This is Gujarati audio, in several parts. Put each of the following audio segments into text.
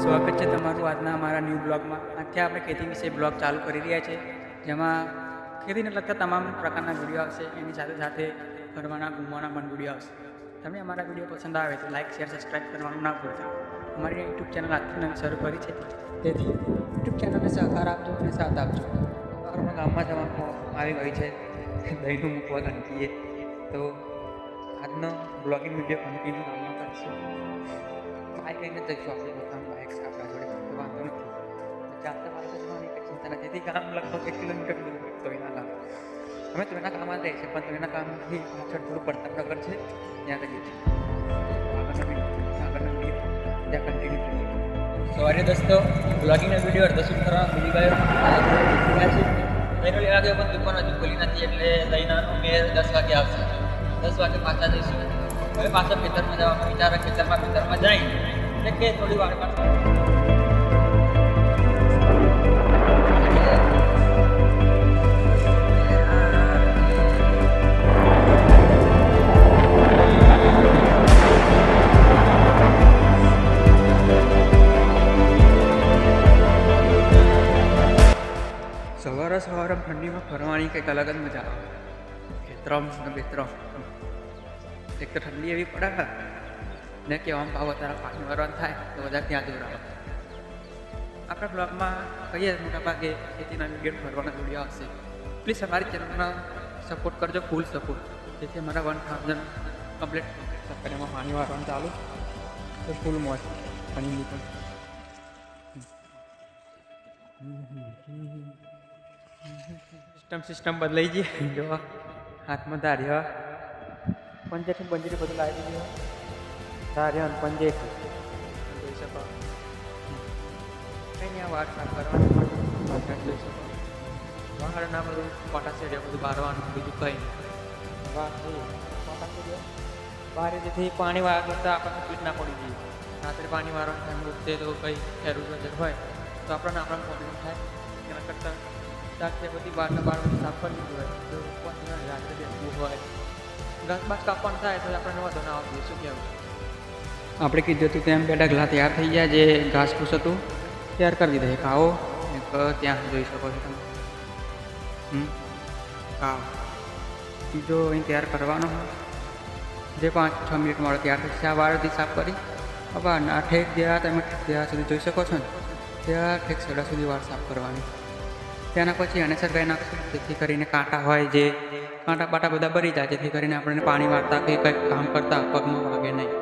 સ્વાગત છે તમારું આજના અમારા ન્યૂ બ્લોગમાં. આજથી આપણે ખેતી વિશે બ્લોગ ચાલુ કરી રહ્યા છે, જેમાં ખેતીને લગતા તમામ પ્રકારના વિડીયો આવશે. એની સાથે સાથે ફરવાના ઘૂમવાના પણ વિડીયો આવશે. તમને અમારા વિડીયો પસંદ આવે તો લાઇક શેર સબસ્ક્રાઈબ કરવાનું ના ભૂલતા. અમારી યુટ્યુબ ચેનલ આજથી નવી શરૂ કરી છે, તેથી યુટ્યુબ ચેનલને સહકાર આપજો અને સાથ આપજો. અમારા ગામમાં જવામાં આવી ગઈ છે દહીંનું મૂકવા ઘંટીએ, તો આજનો બ્લોગિંગ વિડીયો કન્ટિન્યુ ગામમાં કરીશું. બાઇક લઈને જઈશું આપણે, પોતાનું બાઇક છે આપણા જોડે, તો વાંધો નથી. ચાલતા વાળતા જવાની કંઈ ચિંતા નથી. તેથી ગામ લગભગ 1 કિલોમીટર દૂર તો એના ગામ અમે તો એના ગામમાં રહીએ છીએ, પણ તો એના ગામથી પાછળ થોડું પ્રતાપનગર છે, ત્યાં જઈએ છીએ. આગળનો ત્યાં કન્ટિન્યુ કરીએ. સોરી દોસ્તો, બ્લોગિંગનો વિડીયો અડધો શૂટ કરવા ભૂલી ગયો. દહીંનો લેવા ગયો પણ દુકાન હજુ ખોલી નથી, એટલે દહીંનાનો મેળ 10 વાગે આવશે. 10 વાગે પાછા જઈશું. હવે પાછા ખેતરમાં જવાનું વિચાર, ખેતરમાં જઈ એટલે કે થોડી વાર સવારે ઠંડીમાં ફરવાની કંઈક અલગ જ મજા આવે. ખેતરમ બેતરમ એક તો ઠંડી એવી પડે ને કે આમ ભાવ વધારે પાણી ભરવાનું થાય તો બધા ત્યાં દૂર આવે. આપણા બ્લોગમાં કહીએ મોટા ભાગે ખેતીના વિડીયો ફરવાના વિડીયો આવશે. પ્લીઝ અમારી ચેનલમાં સપોર્ટ કરજો, ફૂલ સપોર્ટ. જેથી અમારા 1000 કમ્પ્લીટ સબસ્ક્રાઈબરમાં પાણી વારવાનું ચાલુ તો ફૂલ મોજ પાણીની પણ. સિસ્ટમ બદલાઈ ગઈ. જો હાથમાં ધાર્યો પંજેથી બધું લાવી દીધું. ધાર્યો અને પંજેથી જોઈ શકો. કંઈ નહીં, આ વાર સાફ કરવાની પણ જોઈ શકો. બહારના બધું કોટા છે બધું બારવાનું, બીજું કંઈ નહીં. વાર કોટા છે બહાર જેથી પાણી વાળા કરતાં આપણને પીટ ના પડી જઈએ. રાત્રે પાણી વાળવાનું ટાઈમ ઉઠતે તો કંઈ ખેડૂત વગેરે હોય તો આપણને પ્રોબ્લેમ થાય. એના કરતાં રાત્રે બધી બહારના બધું સાફ કરી દીધું હોય તો રાત્રે બેસવું હોય, ઘાસ બાસ કાપવાનું થાય તો આપણને વધુ ના આવતું. શું કહેવું? આપણે કીધું હતું તેમ બે ઢગલા તૈયાર થઈ ગયા. જે ઘાસ ફૂસ હતું તૈયાર કરી દીધા. એક આવો એક ત્યાં જોઈ શકો છો તમે. હા, બીજો અહીં તૈયાર કરવાનો હોય જે 5-6 મિનિટમાં તૈયાર થશે. આ વારથી સાફ કરી હવે ના ઠેક જ્યાં તમે ત્યાં સુધી જોઈ શકો છો ને, ત્યાં ઠેક છેડા સુધી વાર સાફ કરવાની. ત્યાંના પછી એને સળગાવી નાખશું, જેથી કરીને કાંટા હોય જે કાંટા બાટા બધા ભરી જાય, જેથી કરીને આપણને પાણી વાળતા કે કંઈક કામ કરતા પગમાં વાગે નહીં.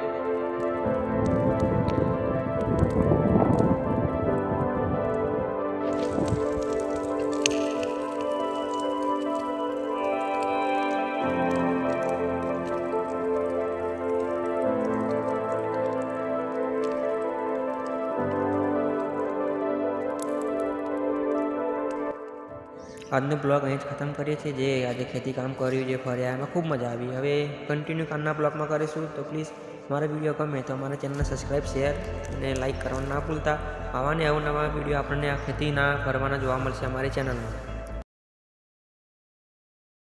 આજનો બ્લોગ અહીં જ ખતમ કરીએ છીએ. જે આજે ખેતી કામ કર્યું, જે ફર્યા, એમાં ખૂબ મજા આવી. હવે કન્ટિન્યુ કાલના બ્લોગમાં કરીશું. તો પ્લીઝ મારો વિડીયો ગમે તો અમારા ચેનલને સબસ્ક્રાઈબ, શેર અને લાઇક કરવાનું ના ભૂલતા. આવા ને નવા વિડીયો આપણને આ ખેતીના ફરવાના જોવા મળશે અમારી ચેનલમાં.